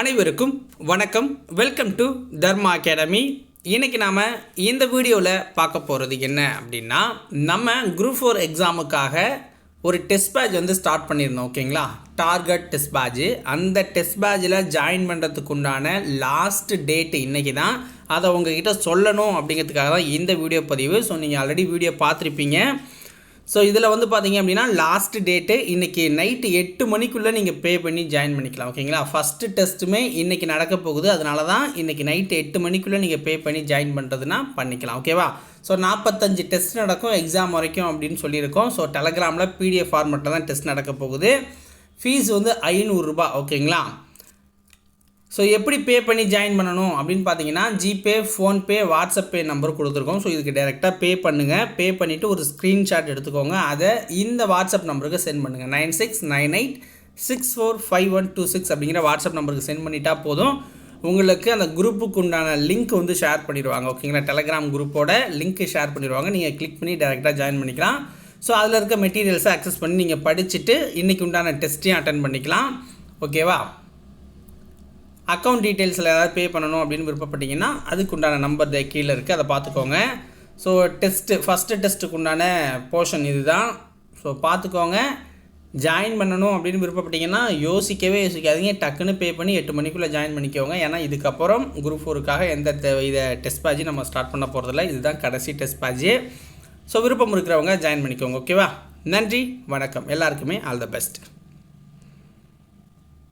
அனைவருக்கும் வணக்கம். Welcome to Dharma academy. இன்றைக்கி நாம் இந்த வீடியோவில் பார்க்க போகிறது என்ன அப்படின்னா, நம்ம குரூப் 4 எக்ஸாமுக்காக ஒரு டெஸ்ட் பேட்ச் ஸ்டார்ட் பண்ணியிருந்தோம். ஓகேங்களா, டார்கெட் டெஸ்ட் பேட்ச். அந்த டெஸ்ட் பேட்சில் ஜாயின் பண்ணுறதுக்கு உண்டான லாஸ்ட் டேட்டு இன்றைக்கி தான். அதை உங்ககிட்ட சொல்லணும் அப்படிங்கிறதுக்காக தான் இந்த வீடியோ பதிவு. ஸோ நீங்கள் ஆல்ரெடி வீடியோ பார்த்துருப்பீங்க. ஸோ இதில் பார்த்தீங்க அப்படின்னா லாஸ்ட் டேட்டு இன்றைக்கி நைட்டு 8 மணிக்குள்ளே நீங்கள் பே பண்ணி ஜாயின் பண்ணிக்கலாம். ஓகேங்களா, ஃபஸ்ட்டு டெஸ்ட்டுமே இன்றைக்கி நடக்க போகுது. அதனால தான் இன்றைக்கி நைட்டு 8 மணிக்குள்ளே நீங்கள் பே பண்ணி ஜாயின் பண்ணுறதுனா பண்ணிக்கலாம். ஓகேவா, ஸோ 45 டெஸ்ட் நடக்கும் எக்ஸாம் வரைக்கும் அப்படின்னு சொல்லியிருக்கோம். ஸோ டெலகிராமில் PDF ஃபார்மெட்டில் தான் டெஸ்ட் நடக்க போகுது. ஃபீஸ் 500 ரூபா. ஓகேங்களா, ஸோ எப்படி பே பண்ணி ஜாயின் பண்ணணும் அப்படின்னு பார்த்தீங்கன்னா, ஜிபே, ஃபோன்பே, வாட்ஸ்அப் பே நம்பர் கொடுத்துருக்கோம். ஸோ இதுக்கு டைரெக்டாக பே பண்ணுங்கள். பே பண்ணிவிட்டு ஒரு ஸ்க்ரீன்ஷாட் எடுத்துக்கோங்க. அதை இந்த வாட்ஸ்அப் நம்பருக்கு சென்ட் பண்ணுங்கள். 9698645126 அப்படிங்கிற வாட்ஸ்அப் நம்பருக்கு சென்ட் பண்ணிட்டா போதும். உங்களுக்கு அந்த குரூப்புக்கு உண்டான லிங்க் ஷேர் பண்ணிடுவாங்க. ஓகேங்களா, டெலகிராம் குரூப்போட லிங்க் ஷேர் பண்ணிடுவாங்க. நீங்கள் கிளிக் பண்ணி டைரெக்டாக ஜாயின் பண்ணிக்கலாம். ஸோ அதில் இருக்க மெட்டீரியல்ஸை அக்சஸ் பண்ணி நீங்கள் படிச்சுட்டு இன்றைக்கி உண்டான டெஸ்ட்டையும் அட்டன் பண்ணிக்கலாம். ஓகேவா, அக்கௌண்ட் டீட்டெயில்ஸில் ஏதாவது பே பண்ணணும் அப்படின்னு விருப்பப்பட்டீங்கன்னா அதுக்கு உண்டான நம்பர் கீழே இருக்குது, அதை பார்த்துக்கோங்க. ஸோ ஃபஸ்ட்டு டெஸ்ட்டுக்கு உண்டான போர்ஷன் இது தான். ஸோ பார்த்துக்கோங்க. ஜாயின் பண்ணணும் அப்படின்னு விருப்பப்பட்டீங்கன்னா யோசிக்காதீங்க, டக்குன்னு பே பண்ணி 8 மணிக்குள்ளே ஜாயின் பண்ணிக்கோங்க. ஏன்னா இதுக்கப்புறம் குரூப் 4க்காக எந்த இதை டெஸ்ட் பேட்ச் நம்ம ஸ்டார்ட் பண்ண போகிறதில்ல. இதுதான் கடைசி டெஸ்ட் பேட்ச். ஸோ விருப்பம் இருக்கிறவங்க ஜாயின் பண்ணிக்கோங்க. ஓகேவா, நன்றி, வணக்கம். எல்லாருக்குமே ஆல் த பெஸ்ட்.